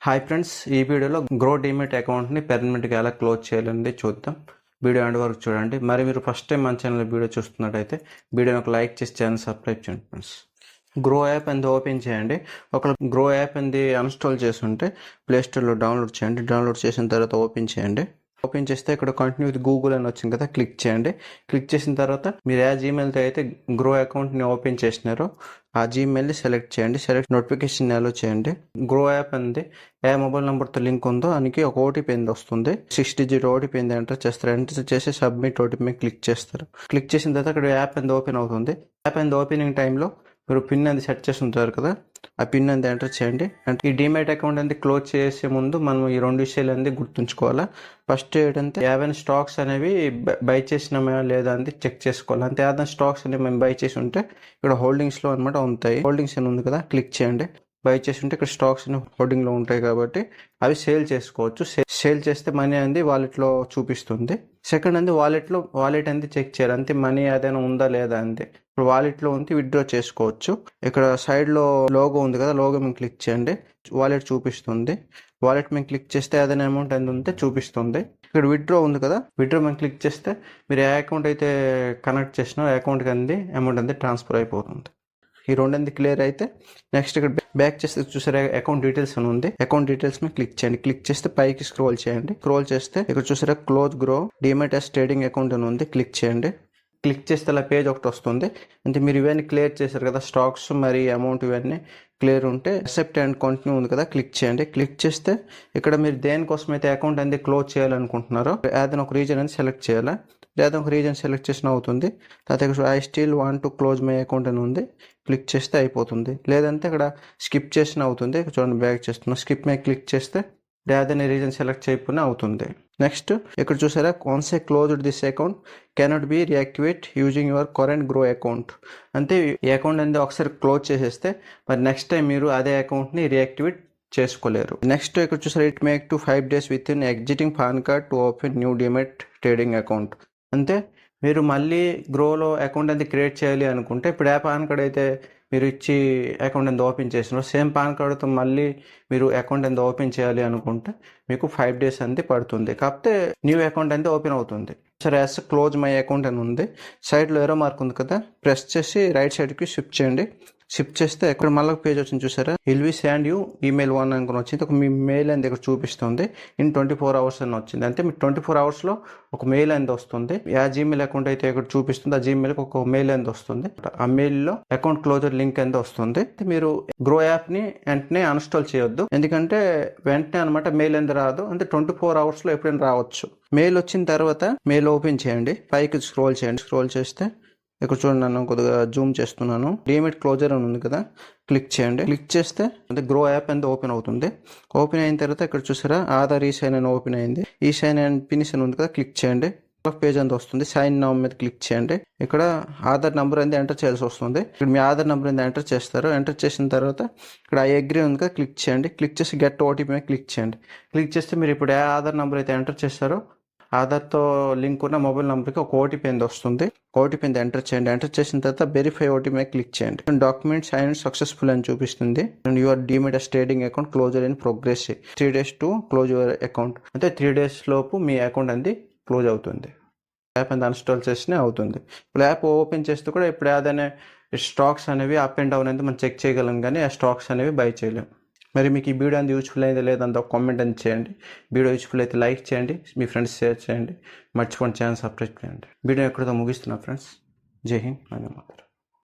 Hi friends, ఈ వీడియోలో grow demat అకౌంట్ని పెర్మనెంట్గా ఎలా క్లోజ్ చేయాలనేది చూద్దాం. వీడియో ఎండ్ వరకు చూడండి. మరి మీరు ఫస్ట్ టైం మన ఛానల్ వీడియో చూస్తున్నట్టయితే వీడియోని ఒక లైక్ చేసి ఛానల్ సబ్స్క్రైబ్ చేయండి ఫ్రెండ్స్. గ్రో యాప్ అనేది ఓపెన్ చేయండి. ఒక గ్రో యాప్ అనేది అన్స్టాల్ చేసి ఉంటే ప్లేస్టోర్లో డౌన్లోడ్ చేయండి. డౌన్లోడ్ చేసిన తర్వాత ఓపెన్ చేయండి. ఓపెన్ చేస్తే ఇక్కడ కంటిన్యూ విత్ గూగుల్ అని వచ్చింది కదా, క్లిక్ చేయండి. క్లిక్ చేసిన తర్వాత మీరు ఏ జీమెయిల్తో అయితే గ్రో అకౌంట్ని ఓపెన్ చేసినారో ఆ జీమెయిల్ని సెలెక్ట్ చేయండి. సెలెక్ట్ నోటిఫికేషన్ అలో చేయండి. గ్రో యాప్ అనేది ఏ మొబైల్ నెంబర్తో లింక్ ఉందో దానికి ఒక ఓటీపీ అనేది వస్తుంది. 6 డిజిట్ ఓటీపీ అనేది ఎంటర్ చేస్తారు. ఎంటర్ చేసి సబ్మిట్ ఓటీపీ క్లిక్ చేస్తారు. క్లిక్ చేసిన తర్వాత అక్కడ యాప్ అనేది ఓపెన్ అవుతుంది. యాప్ అనేది ఓపెనింగ్ టైంలో మీరు పిన్ అనేది సెట్ చేసి ఉంటారు కదా, ఆ పిన్ అనేది ఎంటర్ చేయండి. అంటే ఈ డీమ్యాట్ అకౌంట్ అనేది క్లోజ్ చేసే ముందు మనం ఈ 2 విషయాలు అనేది గుర్తుంచుకోవాలా. ఫస్ట్ ఏంటంటే ఏవైనా స్టాక్స్ అనేవి బై చేసినామా లేదా అనేది చెక్ చేసుకోవాలి. అంతే ఏదైనా స్టాక్స్ అనేవి మేము బై చేసి ఉంటే ఇక్కడ హోల్డింగ్స్లో అనమాట ఉంటాయి. హోల్డింగ్స్ అని ఉంది కదా, క్లిక్ చేయండి. బై చేసి ఉంటే ఇక్కడ స్టాక్స్ హోల్డింగ్లో ఉంటాయి కాబట్టి అవి సేల్ చేసుకోవచ్చు. సేల్ చేస్తే మనీ అనేది వాలెట్లో చూపిస్తుంది. సెకండ్ అనేది వాలెట్ అనేది చెక్ చేయాలి. అంతే మనీ ఏదైనా ఉందా లేదా అంతే. ఇప్పుడు వాలెట్లో ఉంది, విత్డ్రా చేసుకోవచ్చు. ఇక్కడ సైడ్లో లోగో ఉంది కదా, లోగో మేము క్లిక్ చేయండి. వాలెట్ చూపిస్తుంది. వాలెట్ మేము క్లిక్ చేస్తే ఏదైనా అమౌంట్ ఎంత ఉంటే చూపిస్తుంది. ఇక్కడ విత్డ్రా ఉంది కదా, విత్డ్రా మేము క్లిక్ చేస్తే మీరు ఏ అకౌంట్ అయితే కనెక్ట్ చేసినా అకౌంట్కి అంది అమౌంట్ అనేది ట్రాన్స్ఫర్ అయిపోతుంది. ఈ 2 క్లియర్ అయితే నెక్స్ట్ ఇక్కడ బ్యాక్ చేస్తే చూసారా అకౌంట్ డీటెయిల్స్ అని ఉంది. అకౌంట్ డీటెయిల్స్ మీద క్లిక్ చేయండి. క్లిక్ చేస్తే పైకి స్క్రోల్ చేయండి. స్క్రోల్ చేస్తే ఇక్కడ చూసారా close Groww demat as trading account అని ఉంది. క్లిక్ చేయండి. క్లిక్ చేస్తే అలా పేజ్ ఒకటి వస్తుంది. అంటే మీరు ఇవన్నీ క్లియర్ చేశారు కదా, స్టాక్స్ మరి అమౌంట్ ఇవన్నీ క్లియర్ ఉంటే అక్సెప్ట్ అండ్ కంటిన్యూ ఉంది కదా, క్లిక్ చేయండి. క్లిక్ చేస్తే ఇక్కడ మీరు దేనికోసం అయితే అకౌంట్ అనేది క్లోజ్ చేయాలనుకుంటున్నారో ఏదైనా ఒక రీజన్ అనేది సెలెక్ట్ చేయాలా. లేదా ఒక రీజన్ సెలెక్ట్ చేసిన అవుతుంది. తర్వాత I still want to close my account అని ఉంది. క్లిక్ చేస్తే అయిపోతుంది. లేదంటే ఇక్కడ స్కిప్ చేసిన అవుతుంది. చూడండి బ్యాక్ చేస్తున్నా. స్కిప్ మీద క్లిక్ చేస్తే ఏదైనా రీజన్ సెలెక్ట్ చేయకపోయినా అవుతుంది. నెక్స్ట్ ఇక్కడ చూసారా once A closed this account cannot be reactivate using your current grow account. అంటే ఈ అకౌంట్ అనేది ఒకసారి క్లోజ్ చేసేస్తే మరి నెక్స్ట్ టైం మీరు అదే అకౌంట్ని రియాక్టివేట్ చేసుకోలేరు. నెక్స్ట్ ఇక్కడ చూసారా it make to 5 days with in exiting pan card to open new demat trading account. అంటే మీరు మళ్ళీ గ్రోలో అకౌంట్ అనేది క్రియేట్ చేయాలి అనుకుంటే ఇప్పుడు ఏ పాన్ కార్డ్ అయితే మీరు ఇచ్చి అకౌంట్ ఎంత ఓపెన్ చేసినారో సేమ్ పాన్ కార్డుతో మళ్ళీ మీరు అకౌంట్ ఎంత ఓపెన్ చేయాలి అనుకుంటే మీకు 5 days అనేది పడుతుంది. కాకపోతే న్యూ అకౌంట్ అనేది ఓపెన్ అవుతుంది. సరే యాస్ క్లోజ్ మై అకౌంట్ అని ఉంది. సైడ్లో ఏరో మార్క్ ఉంది కదా, ప్రెస్ చేసి రైట్ సైడ్కి షిఫ్ట్ చేయండి. షిఫ్ట్ చేస్తే ఇక్కడ మళ్ళీ పేజ్ వచ్చింది చూసారా, will we send you email 1 అనుకుని వచ్చింది. ఒక మీ మెయిల్ అనేది ఇక్కడ చూపిస్తుంది. ఇన్ 24 hours అని వచ్చింది. అంటే మీకు 24 hours ఒక మెయిల్ అనేది వస్తుంది. ఆ జీమెయిల్ అకౌంట్ అయితే ఇక్కడ చూపిస్తుంది, ఆ జీమెయిల్కి ఒక మెయిల్ అనేది వస్తుంది. ఆ మెయిల్లో అకౌంట్ క్లోజర్ లింక్ అనేది వస్తుంది. మీరు గ్రో యాప్ని వెంటనే అన్స్టాల్ చేయొద్దు, ఎందుకంటే వెంటనే అనమాట మెయిల్ అనేది రాదు. అంటే 24 hours ఎప్పుడైనా రావచ్చు. మెయిల్ వచ్చిన తర్వాత మెయిల్ ఓపెన్ చేయండి. పైకి స్క్రోల్ చేయండి. స్క్రోల్ చేస్తే ఇక్కడ చూడండి, నన్ను కొద్దిగా జూమ్ చేస్తున్నాను. డీమెట్ క్లోజర్ అని ఉంది కదా, క్లిక్ చేయండి. క్లిక్ చేస్తే అంటే గ్రో యాప్ అనేది ఓపెన్ అవుతుంది. ఓపెన్ అయిన తర్వాత ఇక్కడ చూసారా ఆధార్ ఈ సైన్ అని ఓపెన్ అయింది. ఈ సైన్ అండ్ ఫినిష్ అని ఉంది కదా, క్లిక్ చేయండి. పేజ్ అంతా వస్తుంది. సైన్ నౌ మీద క్లిక్ చేయండి. ఇక్కడ ఆధార్ నెంబర్ అనేది ఎంటర్ చేయాల్సి వస్తుంది. ఇక్కడ మీ ఆధార్ నెంబర్ అనేది ఎంటర్ చేస్తారు. ఎంటర్ చేసిన తర్వాత ఇక్కడ ఐ అగ్రీ ఉంది కదా, క్లిక్ చేయండి. క్లిక్ చేసి గెట్ ఓటీపీ మీద క్లిక్ చేయండి. క్లిక్ చేస్తే మీరు ఇప్పుడు ఏ ఆధార్ నెంబర్ అయితే ఎంటర్ చేస్తారో ఆధార్తో లింక్ ఉన్న మొబైల్ నెంబర్కి ఒక ఓటీపీ అనేది వస్తుంది. ఓటీపీ అనేది ఎంటర్ చేయండి. ఎంటర్ చేసిన తర్వాత వెరిఫై ఓటీపీ మీద క్లిక్ చేయండి. డాక్యుమెంట్ సైన్ సక్సెస్ఫుల్ అని చూపిస్తుంది. Your demat trading account closure in progress. 3 days to close your account. అంటే 3 days లోపు మీ అకౌంట్ అనేది క్లోజ్ అవుతుంది. యాప్ అనేది అన్స్టాల్ చేసినా అవుతుంది. ఇప్పుడు యాప్ ఓపెన్ చేస్తే కూడా ఇప్పుడు ఏదైనా స్టాక్స్ అనేవి అప్ అండ్ డౌన్ అనేది మనం చెక్ చేయగలం, కానీ ఆ స్టాక్స్ అనేవి బై చేయలేం. మరి మీకు ఈ వీడియో అనేది యూస్ఫుల్ అయితే లేదంటే ఒక కామెంట్ అని చేయండి. వీడియో యూస్ఫుల్ అయితే లైక్ చేయండి, మీ ఫ్రెండ్స్ షేర్ చేయండి, మర్చిపోండి ఛానల్ సబ్స్క్రైబ్ చేయండి. వీడియో ఎక్కడితో ముగిస్తున్నా ఫ్రెండ్స్. జై హింద్, వందే మాతరం.